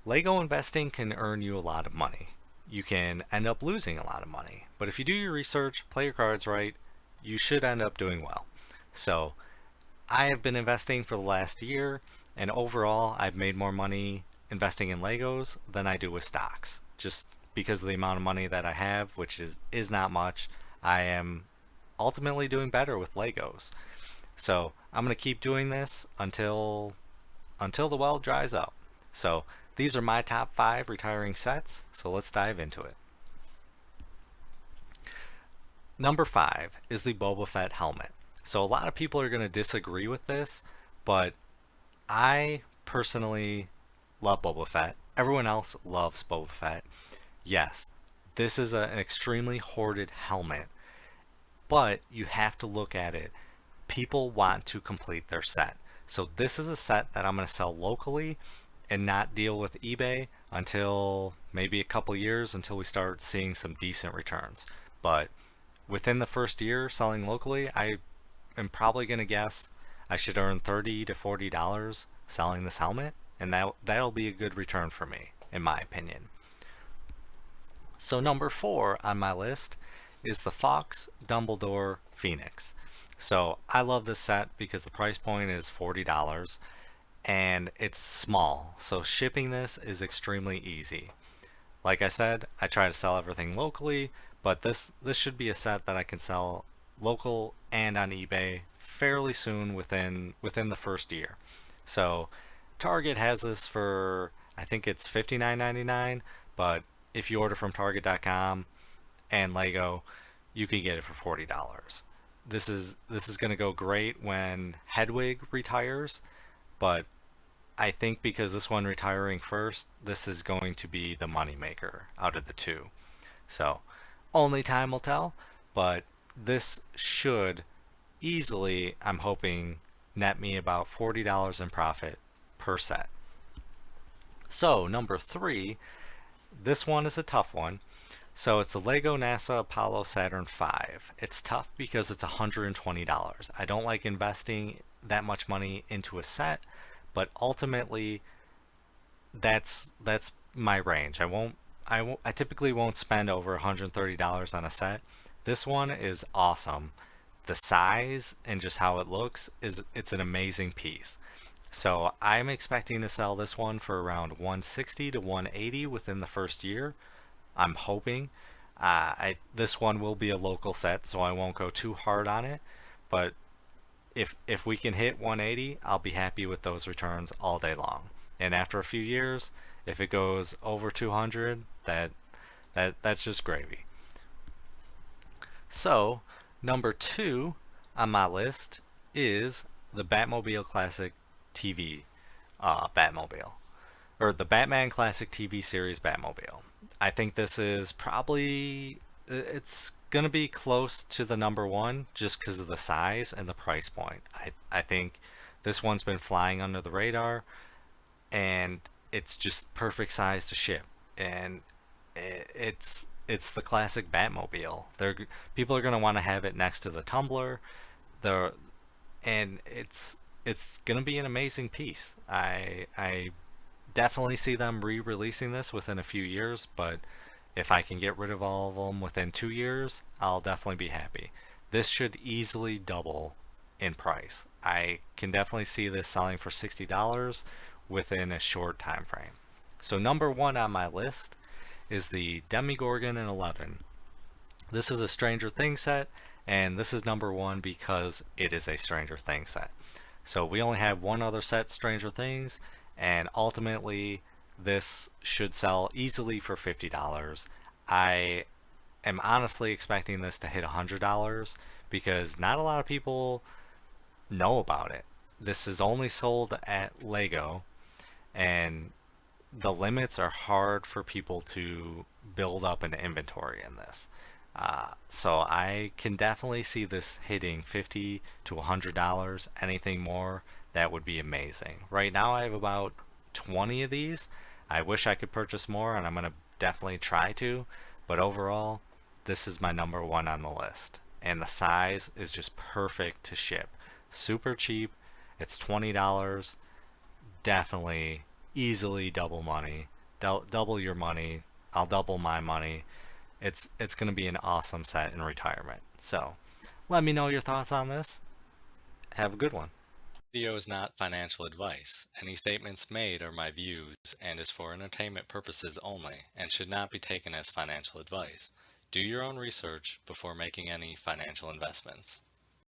Lego investing can earn you a lot of money. You can end up losing a lot of money. But if you do your research, play your cards right, you should end up doing well. So I have been investing for the last year, and overall, I've made more money investing in Legos than I do with stocks. Just because of the amount of money that I have, which is not much, I am ultimately doing better with Legos. So I'm going to keep doing this until the well dries up. So these are my top 5 retiring sets, so let's dive into it. Number 5 is the Boba Fett helmet. So a lot of people are going to disagree with this, but I personally love Boba Fett. Everyone else loves Boba Fett. Yes, this is an extremely hoarded helmet, but you have to look at it. People want to complete their set. So this is a set that I'm going to sell locally and not deal with eBay until maybe a couple years until we start seeing some decent returns. But within the first year selling locally, I am probably going to guess I should earn $30 to $40 selling this helmet, and that'll be a good return for me, in my opinion. So number 4 on my list is the Fox Dumbledore Phoenix. So I love this set because the price point is $40 and it's small. So shipping this is extremely easy. Like I said, I try to sell everything locally, but this should be a set that I can sell local and on eBay fairly soon within the first year. So Target has this for, I think it's $59.99, but if you order from Target.com and Lego, you can get it for $40. This is going to go great when Hedwig retires, but I think because this one retiring first, this is going to be the moneymaker out of the two. So only time will tell, but this should easily, I'm hoping, net me about $40 in profit per set. So number 3, this one is a tough one. So it's the Lego NASA Apollo Saturn V. It's tough because it's $120. I don't like investing that much money into a set, but ultimately that's my range. I typically won't spend over $130 on a set. This one is awesome. The size and just how it looks it's an amazing piece. So I'm expecting to sell this one for around 160 to 180 within the first year. I'm hoping. This one will be a local set, so I won't go too hard on it. But if we can hit 180, I'll be happy with those returns all day long. And after a few years, if it goes over 200, that's just gravy. So number 2 on my list is the Batmobile Classic TV Batmobile, or the Batman Classic TV series Batmobile. I think this is probably, it's going to be close to the number 1 just because of the size and the price point. I think this one's been flying under the radar, and it's just perfect size to ship. And it's the classic Batmobile. People are going to want to have it next to the Tumbler. The and it's going to be an amazing piece. I definitely see them re-releasing this within a few years, but if I can get rid of all of them within 2 years, I'll definitely be happy. This should easily double in price. I can definitely see this selling for $60 within a short time frame. So number 1 on my list is the Demi Gorgon in 11. This is a Stranger Things set, and this is number 1 because it is a Stranger Things set. So we only have one other set, Stranger Things, and ultimately this should sell easily for $50. I am honestly expecting this to hit $100 because not a lot of people know about it. This is only sold at Lego, and the limits are hard for people to build up an inventory in this. So I can definitely see this hitting $50 to $100. Anything more, that would be amazing. Right now I have about 20 of these. I wish I could purchase more, and I'm going to definitely try to, but overall, this is my number 1 on the list. And the size is just perfect to ship. Super cheap. It's $20. Definitely easily double money, double your money. I'll double my money. It's going to be an awesome set in retirement. So let me know your thoughts on this. Have a good one. Video is not financial advice. Any statements made are my views and is for entertainment purposes only and should not be taken as financial advice. Do your own research before making any financial investments.